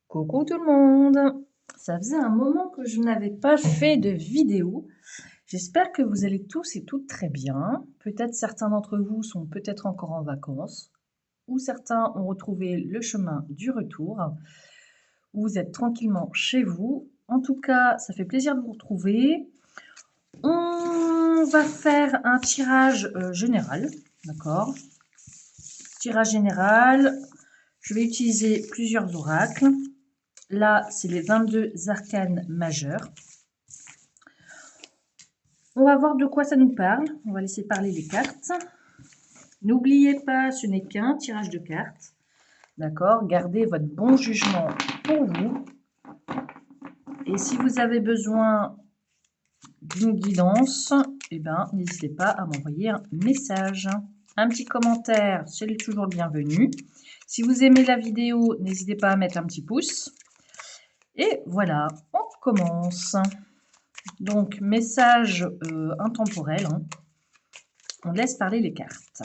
Coucou tout le monde! Ça faisait un moment que je n'avais pas fait de vidéo. J'espère que vous allez tous et toutes très bien. Peut-être certains d'entre vous sont peut-être encore en vacances, ou certains ont retrouvé le chemin du retour, ou vous êtes tranquillement chez vous. En tout cas, ça fait plaisir de vous retrouver. On va faire un tirage général, d'accord? Tirage général, je vais utiliser plusieurs oracles. Là, c'est les 22 arcanes majeurs. On va voir de quoi ça nous parle. On va laisser parler les cartes. N'oubliez pas, ce n'est qu'un tirage de cartes. D'accord? Gardez votre bon jugement pour vous. Et si vous avez besoin d'une guidance, eh ben, n'hésitez pas à m'envoyer un message. Un petit commentaire, c'est toujours le bienvenu. Si vous aimez la vidéo, n'hésitez pas à mettre un petit pouce. Et voilà, on commence. Donc, message intemporel. Hein. On laisse parler les cartes.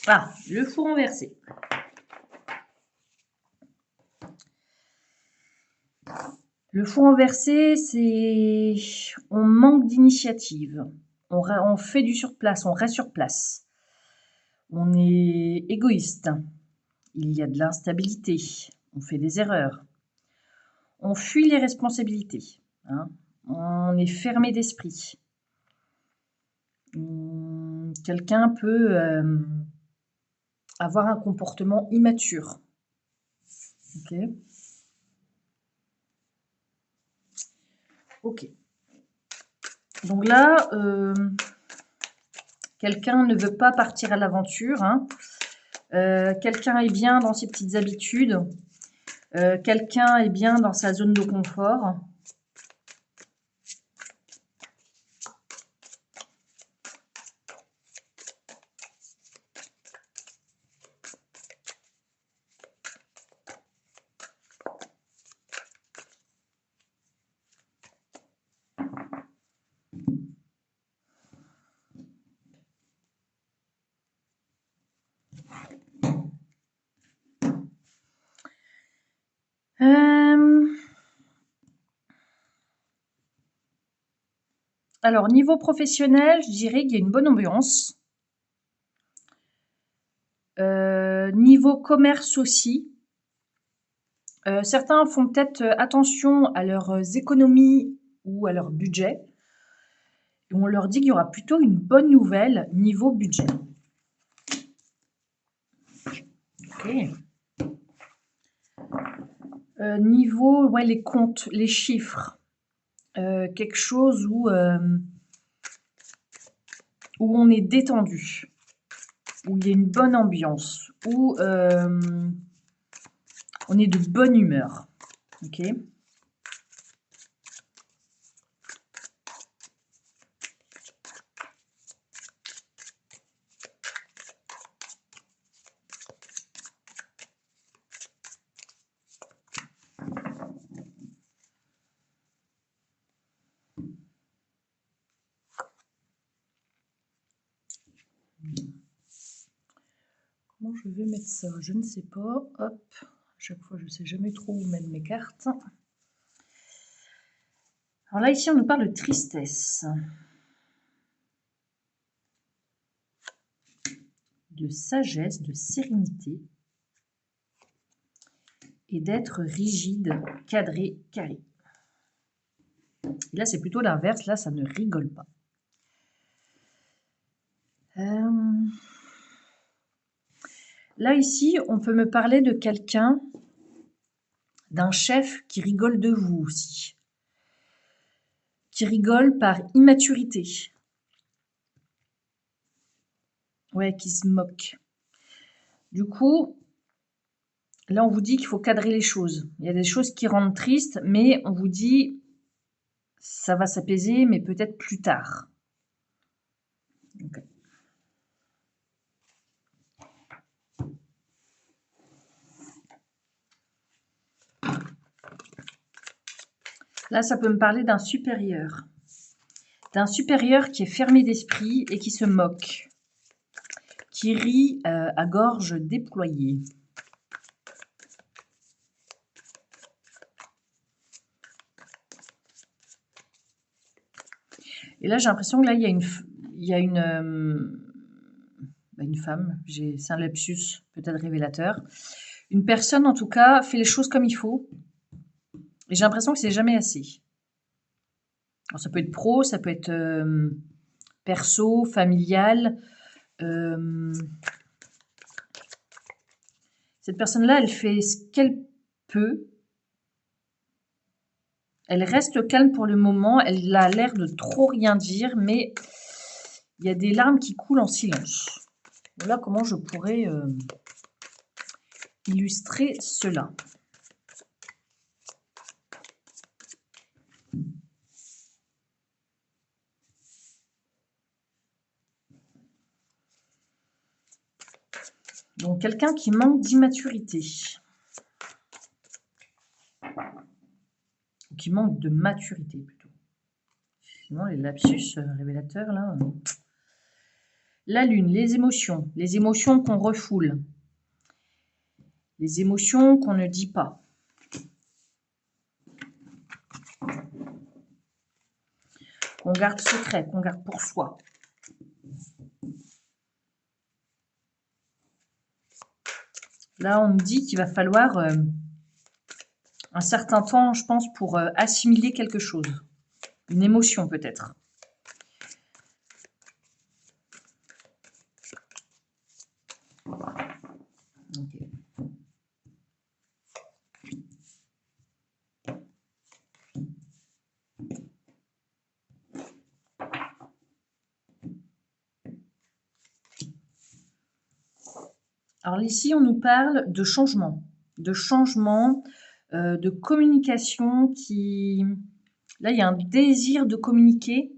Ah, le fou renversé. Le fou renversé, c'est... On manque d'initiative. On fait du surplace, on reste sur place. On est égoïste. Il y a de l'instabilité. On fait des erreurs. On fuit les responsabilités. Hein. On est fermé d'esprit. Quelqu'un peut avoir un comportement immature. Ok. Ok. Donc là, quelqu'un ne veut pas partir à l'aventure. Hein. Quelqu'un est bien dans ses petites habitudes. Quelqu'un est bien dans sa zone de confort. Alors, niveau professionnel, je dirais qu'il y a une bonne ambiance. Niveau commerce aussi. Certains font peut-être attention à leurs économies ou à leur budget. Et on leur dit qu'il y aura plutôt une bonne nouvelle niveau budget. Ok. Niveau, ouais, les comptes, les chiffres. Quelque chose où on est détendu, où il y a une bonne ambiance, où on est de bonne humeur. Ok. Comment je vais mettre ça? Je ne sais pas. Hop. À chaque fois, je ne sais jamais trop où mettre mes cartes. Alors là, ici, on nous parle de tristesse, de sagesse, de sérénité et d'être rigide, cadré, carré. Et là, c'est plutôt l'inverse. Là, ça ne rigole pas. Là, ici, on peut me parler de quelqu'un, d'un chef qui rigole de vous aussi. Qui rigole par immaturité. Ouais, qui se moque. Du coup, là, on vous dit qu'il faut cadrer les choses. Il y a des choses qui rendent tristes, mais on vous dit ça va s'apaiser, mais peut-être plus tard. Okay. Là, ça peut me parler d'un supérieur. D'un supérieur qui est fermé d'esprit et qui se moque. Qui rit à gorge déployée. Et là, j'ai l'impression que là, il y a une femme, c'est un lapsus, peut-être révélateur. Une personne, en tout cas, fait les choses comme il faut. Et j'ai l'impression que c'est jamais assez. Alors, ça peut être pro, ça peut être perso, familial. Cette personne-là, elle fait ce qu'elle peut. Elle reste calme pour le moment. Elle a l'air de trop rien dire, mais il y a des larmes qui coulent en silence. Voilà comment je pourrais illustrer cela. Donc, quelqu'un qui manque d'immaturité. Ou qui manque de maturité, plutôt. Sinon, les lapsus révélateurs, là. La lune, les émotions qu'on refoule. Les émotions qu'on ne dit pas. Qu'on garde secret, qu'on garde pour soi. Là, on me dit qu'il va falloir un certain temps, je pense, pour assimiler quelque chose. Une émotion, peut-être. Okay. Alors ici, on nous parle de changement, de communication qui... Là, il y a un désir de communiquer,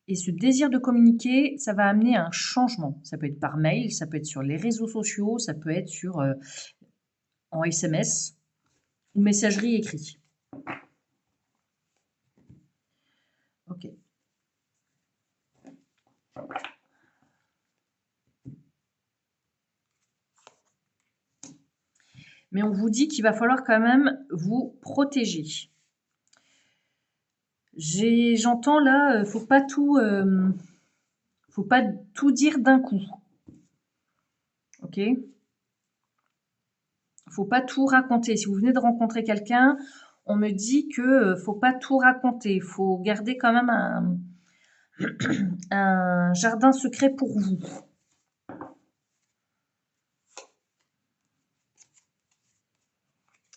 et ce désir de communiquer, ça va amener à un changement. Ça peut être par mail, ça peut être sur les réseaux sociaux, ça peut être en SMS ou messagerie écrite. Ok. Mais on vous dit qu'il va falloir quand même vous protéger. J'entends là, faut pas tout dire d'un coup. Ok? Faut pas tout raconter. Si vous venez de rencontrer quelqu'un, on me dit que faut pas tout raconter. Faut garder quand même un jardin secret pour vous.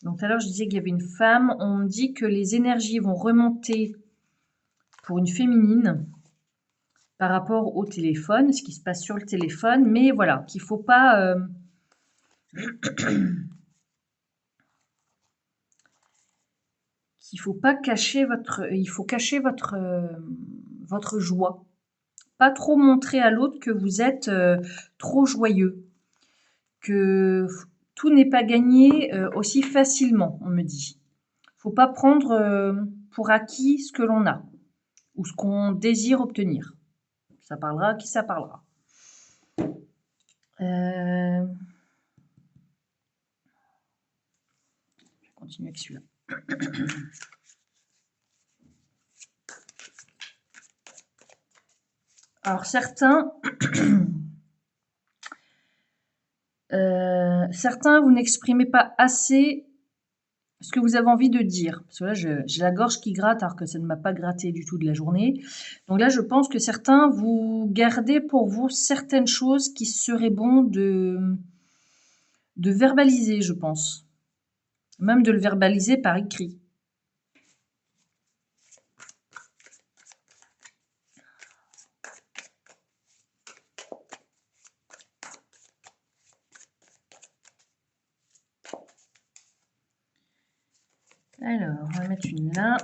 Donc tout à l'heure, je disais qu'il y avait une femme. On me dit que les énergies vont remonter pour une féminine par rapport au téléphone, ce qui se passe sur le téléphone. Mais voilà, qu'il faut pas... qu'il faut pas cacher il faut cacher votre joie. Pas trop montrer à l'autre que vous êtes trop joyeux, que tout n'est pas gagné aussi facilement, on me dit. Faut pas prendre pour acquis ce que l'on a ou ce qu'on désire obtenir. Ça parlera à qui ça parlera. Je vais continuer avec celui-là. Alors certains, vous n'exprimez pas assez ce que vous avez envie de dire. Parce que là, j'ai la gorge qui gratte alors que ça ne m'a pas gratté du tout de la journée. Donc là, je pense que certains, vous gardez pour vous certaines choses qui seraient bon de verbaliser, je pense. Même de le verbaliser par écrit. Alors, on va mettre une là.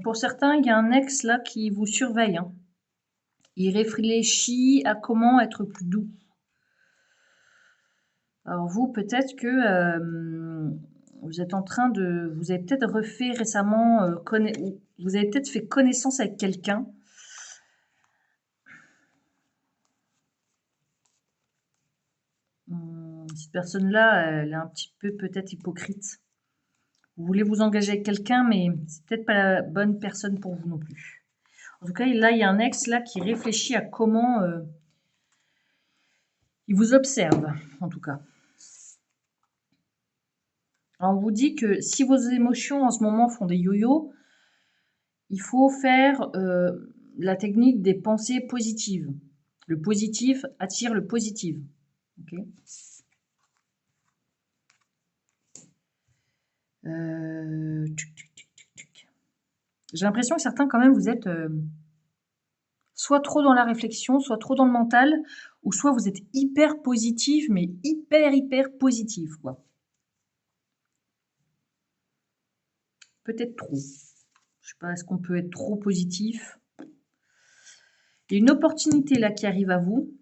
Pour certains, il y a un ex là qui vous surveille, hein. Il réfléchit à comment être plus doux. Alors vous, peut-être que vous êtes en train de... Vous avez peut-être refait récemment... vous avez peut-être fait connaissance avec quelqu'un. Cette personne-là, elle est un petit peu peut-être hypocrite. Vous voulez vous engager avec quelqu'un, mais c'est peut-être pas la bonne personne pour vous non plus. En tout cas, là, il y a un ex là qui réfléchit à comment... il vous observe, en tout cas. Alors, on vous dit que si vos émotions en ce moment font des yo-yo, il faut faire la technique des pensées positives. Le positif attire le positif. Okay. J'ai l'impression que certains, quand même, vous êtes soit trop dans la réflexion, soit trop dans le mental, ou soit vous êtes hyper positif, mais hyper positif, quoi. Peut-être trop. Je sais pas, est-ce qu'on peut être trop positif? Il y a une opportunité là qui arrive à vous.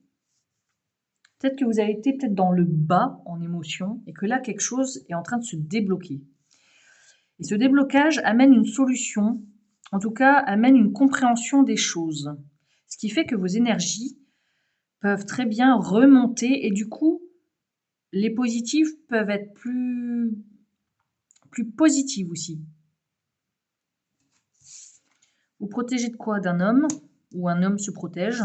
Peut-être que vous avez été peut-être dans le bas en émotion et que là, quelque chose est en train de se débloquer. Et ce déblocage amène une solution, en tout cas amène une compréhension des choses. Ce qui fait que vos énergies peuvent très bien remonter et du coup, les positifs peuvent être plus positifs aussi. Vous protégez de quoi? D'un homme? Ou un homme se protège?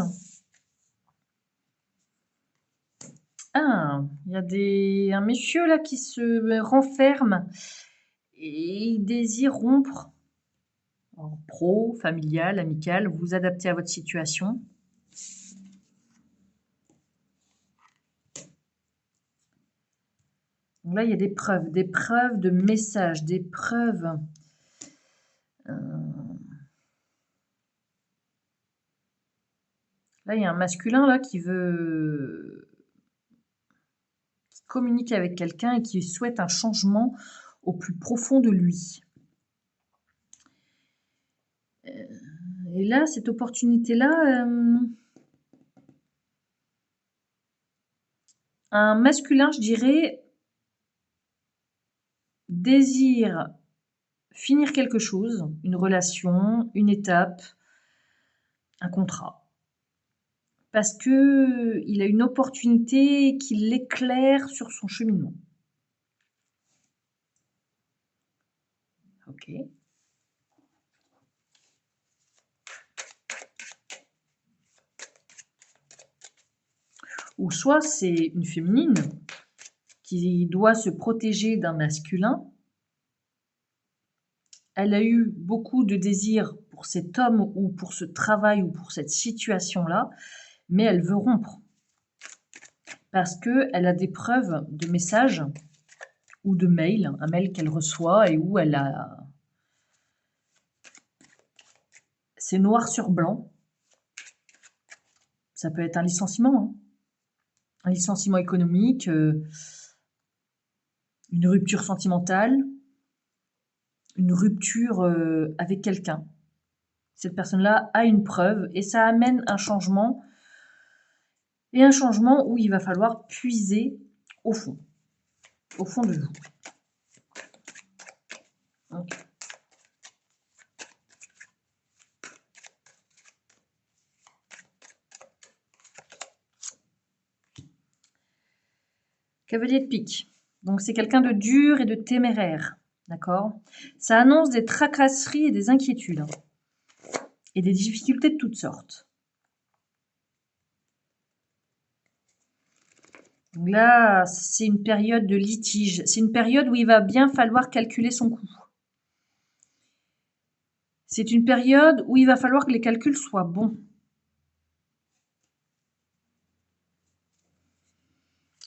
Ah, il y a un monsieur là qui se renferme et il désire rompre. En pro, familial, amical, vous adaptez à votre situation. Donc là, il y a des preuves de messages, des preuves. Là, il y a un masculin là qui communique avec quelqu'un et qui souhaite un changement au plus profond de lui. Et là, cette opportunité-là, un masculin, je dirais, désire finir quelque chose, une relation, une étape, un contrat. Parce que il a une opportunité qui l'éclaire sur son cheminement. Ok. Ou soit c'est une féminine qui doit se protéger d'un masculin. Elle a eu beaucoup de désir pour cet homme ou pour ce travail ou pour cette situation-là, mais elle veut rompre. Parce qu'elle a des preuves de messages ou de mails, un mail qu'elle reçoit et où elle a... C'est noir sur blanc. Ça peut être un licenciement, hein. Un licenciement économique, une rupture sentimentale, une rupture avec quelqu'un. Cette personne-là a une preuve et ça amène un changement. Et un changement où il va falloir puiser au fond de vous. Okay. Cavalier de pique. Donc c'est quelqu'un de dur et de téméraire. D'accord? Ça annonce des tracasseries et des inquiétudes. Et des difficultés de toutes sortes. Donc là, c'est une période de litige. C'est une période où il va bien falloir calculer son coût. C'est une période où il va falloir que les calculs soient bons.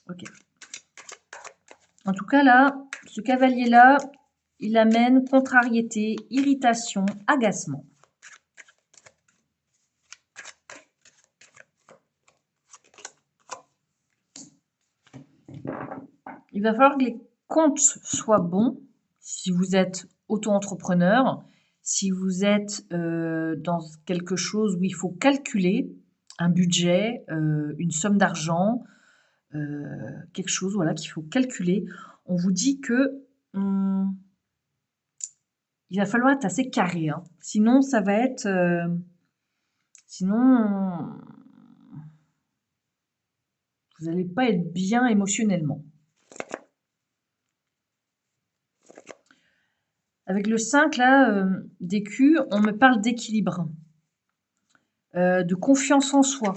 Ok. En tout cas, là, ce cavalier-là, il amène contrariété, irritation, agacement. Il va falloir que les comptes soient bons si vous êtes auto-entrepreneur Si vous êtes dans quelque chose où il faut calculer un budget, une somme d'argent, quelque chose voilà, qu'il faut calculer, on vous dit que il va falloir être assez carré. Hein. Sinon, ça va être... sinon, vous n'allez pas être bien émotionnellement. Avec le 5, là, d'écu, on me parle d'équilibre, de confiance en soi.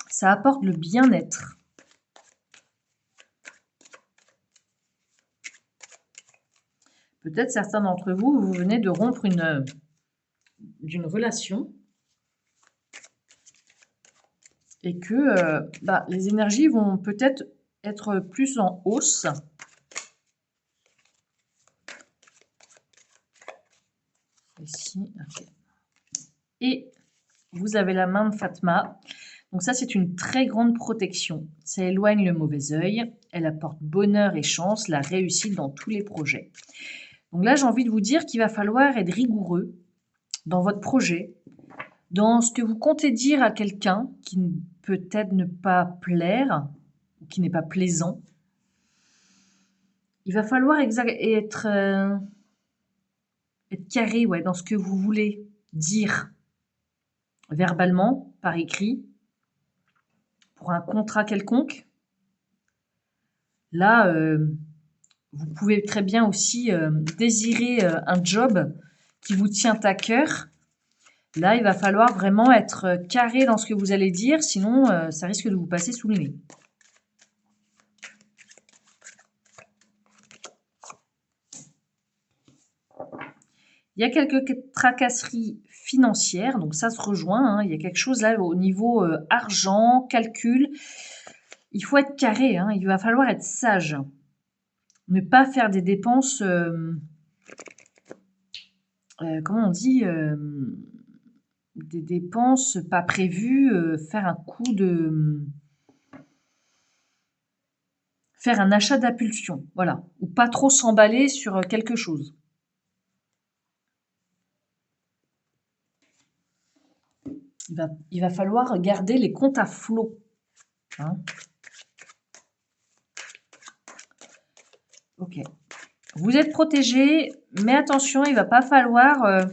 Ça apporte le bien-être. Peut-être certains d'entre vous, vous venez de rompre d'une relation et que les énergies vont peut-être être plus en hausse. Ici, okay. Et vous avez la main de Fatma. Donc ça, c'est une très grande protection. Ça éloigne le mauvais œil. Elle apporte bonheur et chance, la réussite dans tous les projets. Donc là, j'ai envie de vous dire qu'il va falloir être rigoureux dans votre projet, dans ce que vous comptez dire à quelqu'un qui peut-être ne pas plaire, ou qui n'est pas plaisant. Il va falloir être carré dans ce que vous voulez dire verbalement, par écrit, pour un contrat quelconque. Là, vous pouvez très bien aussi désirer un job qui vous tient à cœur. Là, il va falloir vraiment être carré dans ce que vous allez dire, sinon ça risque de vous passer sous le nez. Il y a quelques tracasseries financières, donc ça se rejoint. Hein. Il y a quelque chose là au niveau argent, calcul. Il faut être carré, hein. Il va falloir être sage. Ne pas faire des dépenses, comment on dit, des dépenses pas prévues, faire un coup de... faire un achat d'impulsion, voilà. Ou pas trop s'emballer sur quelque chose. Il va falloir garder les comptes à flot. Hein. Ok. Vous êtes protégé, mais attention, il ne va pas falloir...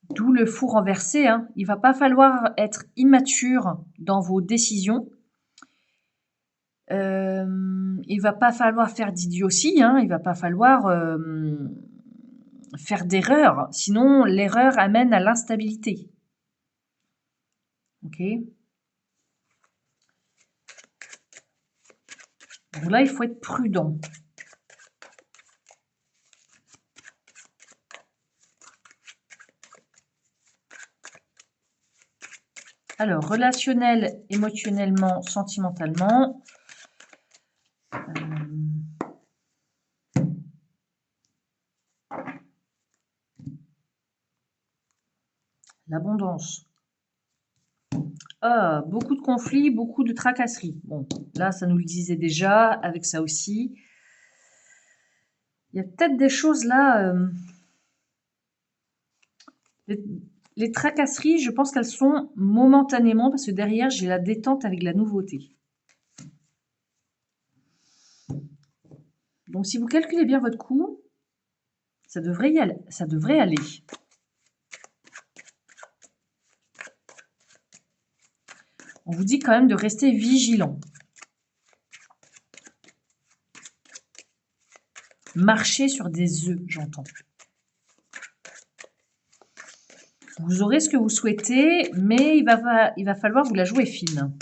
d'où le fou renversé. Hein, il ne va pas falloir être immature dans vos décisions. Il ne va pas falloir faire d'idiotie. Hein, il ne va pas falloir faire d'erreur. Sinon, l'erreur amène à l'instabilité. Ok. Donc là, il faut être prudent. Alors, relationnel, émotionnellement, sentimentalement. L'abondance. Ah, beaucoup de conflits, beaucoup de tracasseries. Bon, là, ça nous le disait déjà, avec ça aussi. Il y a peut-être des choses là... les tracasseries, je pense qu'elles sont momentanément, parce que derrière, j'ai la détente avec la nouveauté. Donc, si vous calculez bien votre coût, ça devrait aller. On vous dit quand même de rester vigilant. Marcher sur des œufs, j'entends. Vous aurez ce que vous souhaitez, mais il va falloir vous la jouer fine.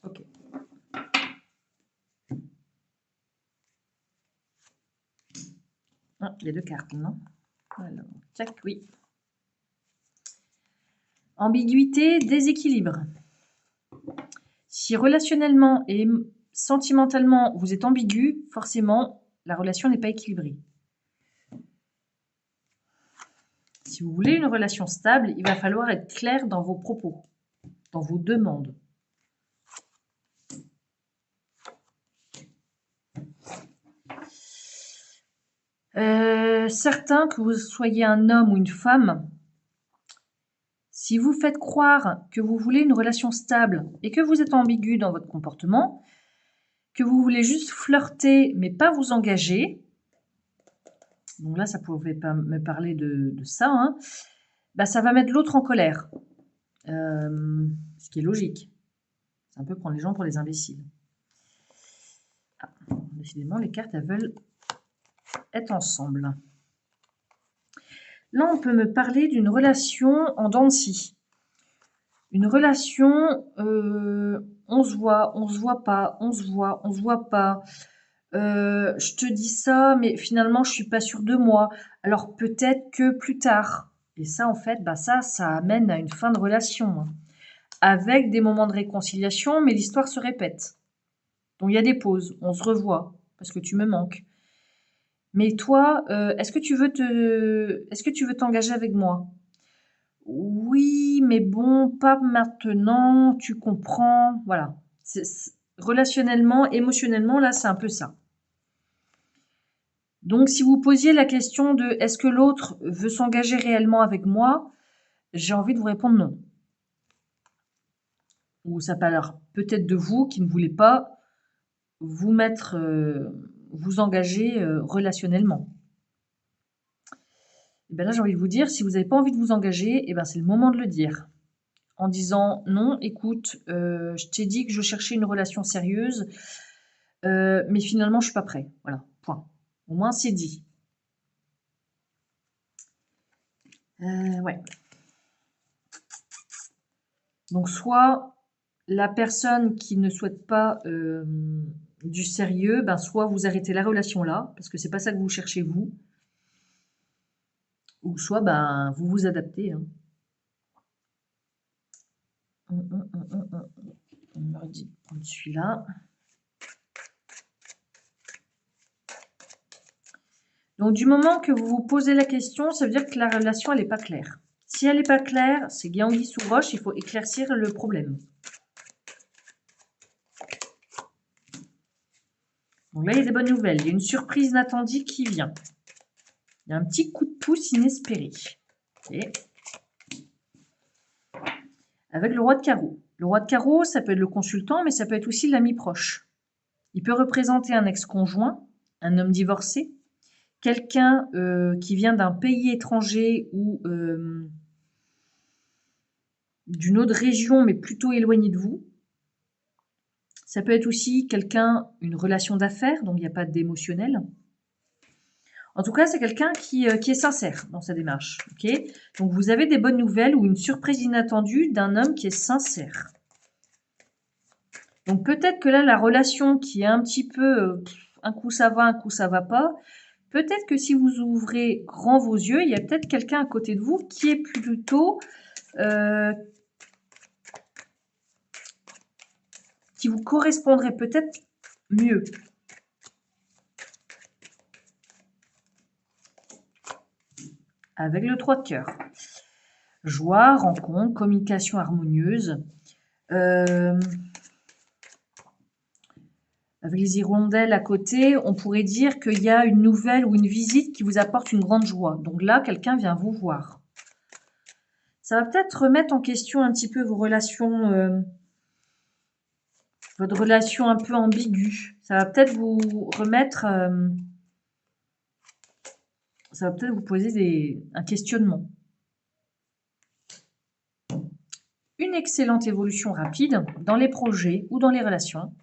Ok. Ah, il y a deux cartes, non? Alors, tac, oui. Ambiguïté, déséquilibre. Si relationnellement et sentimentalement vous êtes ambigu, forcément, la relation n'est pas équilibrée. Si vous voulez une relation stable, il va falloir être clair dans vos propos, dans vos demandes. Certains, que vous soyez un homme ou une femme, si vous faites croire que vous voulez une relation stable et que vous êtes ambigu dans votre comportement, que vous voulez juste flirter mais pas vous engager, donc là ça pouvait pas me parler de ça, hein, bah ça va mettre l'autre en colère. Ce qui est logique. C'est un peu prendre les gens pour les imbéciles. Ah, décidément, les cartes, elles veulent être ensemble. Là, on peut me parler d'une relation en dents de scie. Une relation, on se voit pas, on se voit pas. Je te dis ça, mais finalement, je suis pas sûre de moi. Alors peut-être que plus tard. Et ça, en fait, bah ça amène à une fin de relation, hein. Avec des moments de réconciliation, mais l'histoire se répète. Donc il y a des pauses, on se revoit, parce que tu me manques. Mais toi, est-ce que tu veux t'engager avec moi? Oui, mais bon, pas maintenant, tu comprends, voilà. Relationnellement, émotionnellement, là, c'est un peu ça. Donc si vous posiez la question de est-ce que l'autre veut s'engager réellement avec moi, j'ai envie de vous répondre non. Ou ça parle peut-être de vous qui ne voulez pas vous mettre, vous engager relationnellement. Et bien là, j'ai envie de vous dire, si vous n'avez pas envie de vous engager, et ben c'est le moment de le dire. En disant non, écoute, je t'ai dit que je cherchais une relation sérieuse, mais finalement, je suis pas prêt. Voilà, point. Au moins, c'est dit. Ouais. Donc, soit la personne qui ne souhaite pas du sérieux, ben soit vous arrêtez la relation là, parce que c'est pas ça que vous cherchez vous, ou soit ben vous vous adaptez, hein. On me dit prendre celui-là. Donc du moment que vous vous posez la question, ça veut dire que la relation elle n'est pas claire. Si elle n'est pas claire, c'est Guianguy sous roche, il faut éclaircir le problème. Donc là, il y a des bonnes nouvelles. Il y a une surprise inattendue qui vient. Il y a un petit coup de pouce inespéré. Okay. Avec le roi de carreau. Le roi de carreau, ça peut être le consultant, mais ça peut être aussi l'ami proche. Il peut représenter un ex-conjoint, un homme divorcé, quelqu'un qui vient d'un pays étranger ou d'une autre région, mais plutôt éloigné de vous. Ça peut être aussi quelqu'un, une relation d'affaires, donc il n'y a pas d'émotionnel. En tout cas, c'est quelqu'un qui est sincère dans sa démarche. Okay, donc, vous avez des bonnes nouvelles ou une surprise inattendue d'un homme qui est sincère. Donc, peut-être que là, la relation qui est un petit peu un coup ça va, un coup ça va pas, peut-être que si vous ouvrez grand vos yeux, il y a peut-être quelqu'un à côté de vous qui est plutôt qui vous correspondrait peut-être mieux. Avec le 3 de cœur. Joie, rencontre, communication harmonieuse. Avec les hirondelles à côté, on pourrait dire qu'il y a une nouvelle ou une visite qui vous apporte une grande joie. Donc là, quelqu'un vient vous voir. Ça va peut-être remettre en question un petit peu vos relations, votre relation un peu ambiguë. Ça va peut-être vous remettre... ça va peut-être vous poser un questionnement. Une excellente évolution rapide dans les projets ou dans les relations.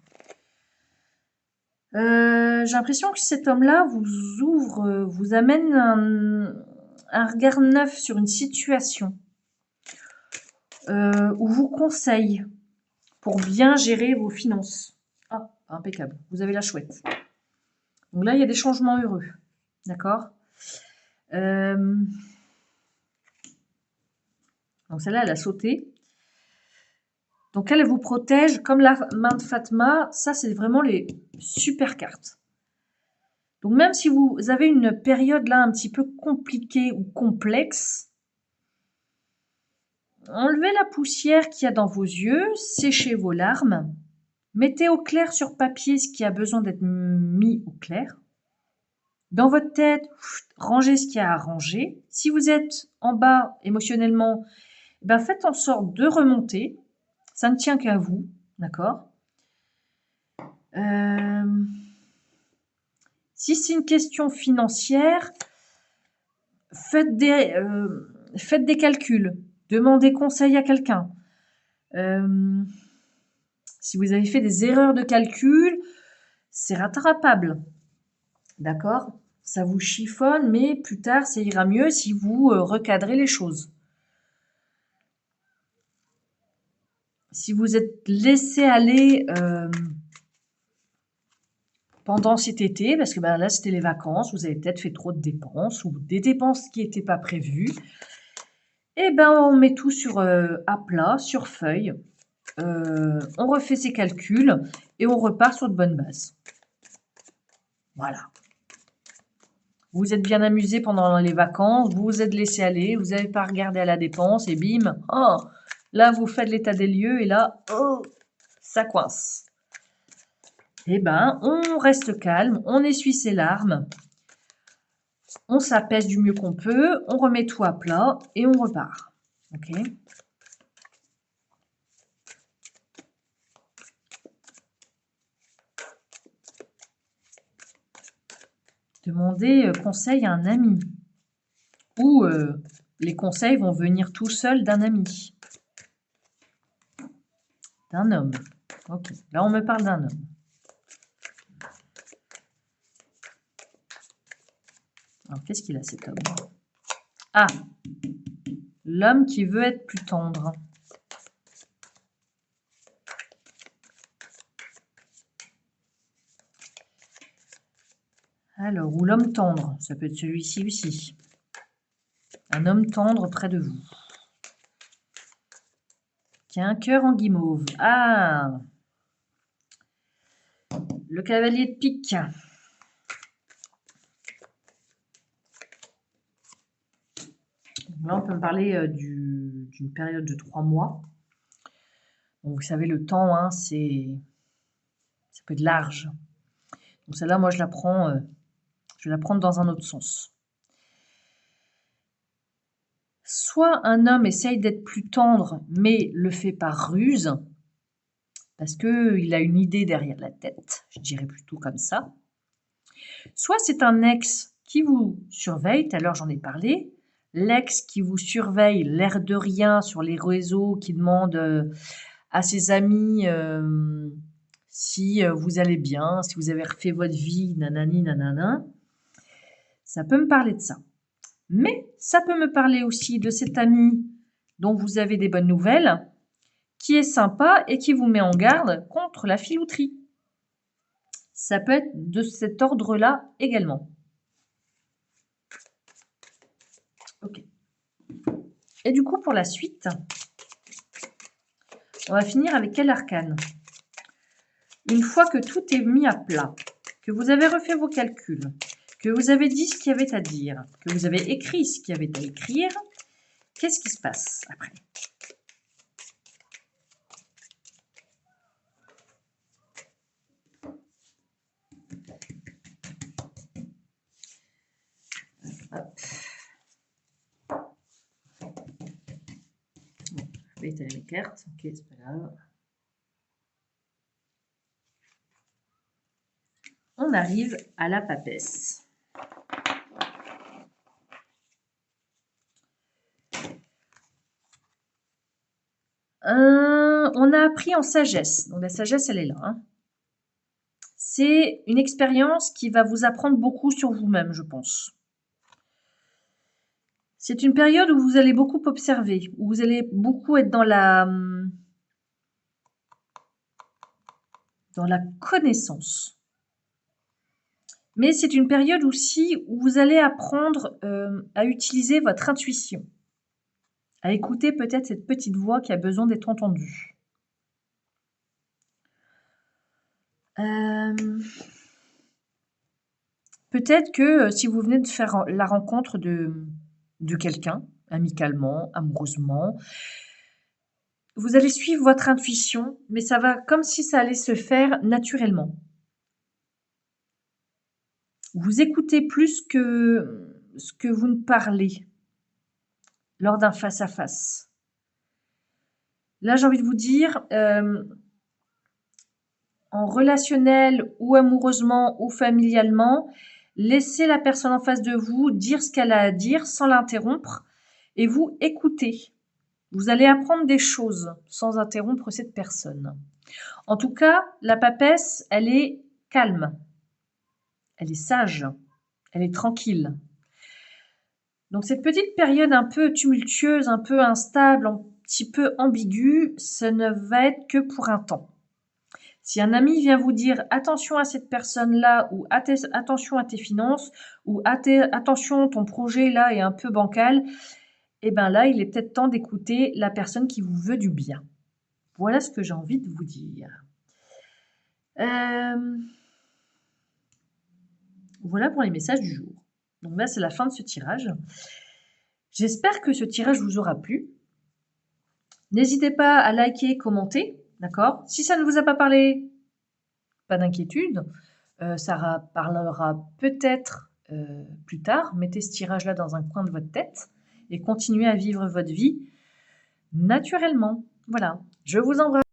J'ai l'impression que cet homme-là vous ouvre, vous amène un regard neuf sur une situation, ou vous conseille pour bien gérer vos finances. Ah, impeccable, vous avez la chouette. Donc là, il y a des changements heureux, d'accord? Donc celle-là, elle a sauté. Donc elle vous protège, comme la main de Fatma, ça c'est vraiment les super cartes. Donc même si vous avez une période là un petit peu compliquée ou complexe, enlevez la poussière qu'il y a dans vos yeux, séchez vos larmes, mettez au clair sur papier ce qui a besoin d'être mis au clair. Dans votre tête, rangez ce qu'il y a à ranger. Si vous êtes en bas émotionnellement, ben faites en sorte de remonter. Ça ne tient qu'à vous, d'accord? Si c'est une question financière, faites des calculs, demandez conseil à quelqu'un. Si vous avez fait des erreurs de calcul, c'est rattrapable, d'accord? Ça vous chiffonne, mais plus tard, ça ira mieux si vous recadrez les choses. Si vous êtes laissé aller pendant cet été, parce que ben, là, c'était les vacances, vous avez peut-être fait trop de dépenses ou des dépenses qui n'étaient pas prévues, et ben, on met tout à plat, sur feuille. On refait ses calculs et on repart sur de bonnes bases. Voilà. Vous vous êtes bien amusé pendant les vacances, vous vous êtes laissé aller, vous n'avez pas regardé à la dépense et bim, oh, là vous faites l'état des lieux et là, oh, ça coince. Eh ben, on reste calme, on essuie ses larmes, on s'apaise du mieux qu'on peut, on remet tout à plat et on repart. Ok ? Demandez conseil à un ami. Ou les conseils vont venir tout seuls d'un ami. D'un homme. Ok, là on me parle d'un homme. Alors qu'est-ce qu'il a cet homme? Ah, l'homme qui veut être plus tendre. Alors, ou l'homme tendre, ça peut être celui-ci aussi. Un homme tendre près de vous. Qui a un cœur en guimauve. Ah, le cavalier de pique. Là, on peut me parler d'une période de 3 mois. Donc, vous savez, le temps, hein, ça peut être large. Donc celle-là, moi, je vais la prendre dans un autre sens. Soit un homme essaye d'être plus tendre, mais le fait par ruse, parce qu'il a une idée derrière la tête, je dirais plutôt comme ça. Soit c'est un ex qui vous surveille, tout à l'heure j'en ai parlé, l'ex qui vous surveille l'air de rien sur les réseaux, qui demande à ses amis si vous allez bien, si vous avez refait votre vie, nanani, nanana. Ça peut me parler de ça. Mais ça peut me parler aussi de cet ami dont vous avez des bonnes nouvelles, qui est sympa et qui vous met en garde contre la filouterie. Ça peut être de cet ordre-là également. Ok. Et du coup, pour la suite, on va finir avec quel arcane? Une fois que tout est mis à plat, que vous avez refait vos calculs, que vous avez dit ce qu'il y avait à dire, que vous avez écrit ce qu'il y avait à écrire, qu'est-ce qui se passe après? Hop. Je vais étaler mes cartes. Ok, c'est pas grave. On arrive à la papesse. On a appris en sagesse. Donc la sagesse, elle est là. Hein. C'est une expérience qui va vous apprendre beaucoup sur vous-même, je pense. C'est une période où vous allez beaucoup observer, où vous allez beaucoup être dans la connaissance. Mais c'est une période aussi où vous allez apprendre à utiliser votre intuition, à écouter peut-être cette petite voix qui a besoin d'être entendue. Peut-être que si vous venez de faire la rencontre de quelqu'un, amicalement, amoureusement, vous allez suivre votre intuition, mais ça va comme si ça allait se faire naturellement. Vous écoutez plus que ce que vous ne parlez lors d'un face-à-face. Là, j'ai envie de vous dire, en relationnel ou amoureusement ou familialement, laissez la personne en face de vous dire ce qu'elle a à dire sans l'interrompre et vous écoutez. Vous allez apprendre des choses sans interrompre cette personne. En tout cas, la papesse, elle est calme, elle est sage, elle est tranquille. Donc cette petite période un peu tumultueuse, un peu instable, un petit peu ambiguë, ça ne va être que pour un temps. Si un ami vient vous dire attention à cette personne-là, ou attention à tes finances, ou attention, ton projet là est un peu bancal, et bien là, il est peut-être temps d'écouter la personne qui vous veut du bien. Voilà ce que j'ai envie de vous dire. Voilà pour les messages du jour. Donc là, c'est la fin de ce tirage. J'espère que ce tirage vous aura plu. N'hésitez pas à liker, commenter, d'accord? Si ça ne vous a pas parlé, pas d'inquiétude, ça parlera peut-être plus tard. Mettez ce tirage-là dans un coin de votre tête et continuez à vivre votre vie naturellement. Voilà, je vous embrasse.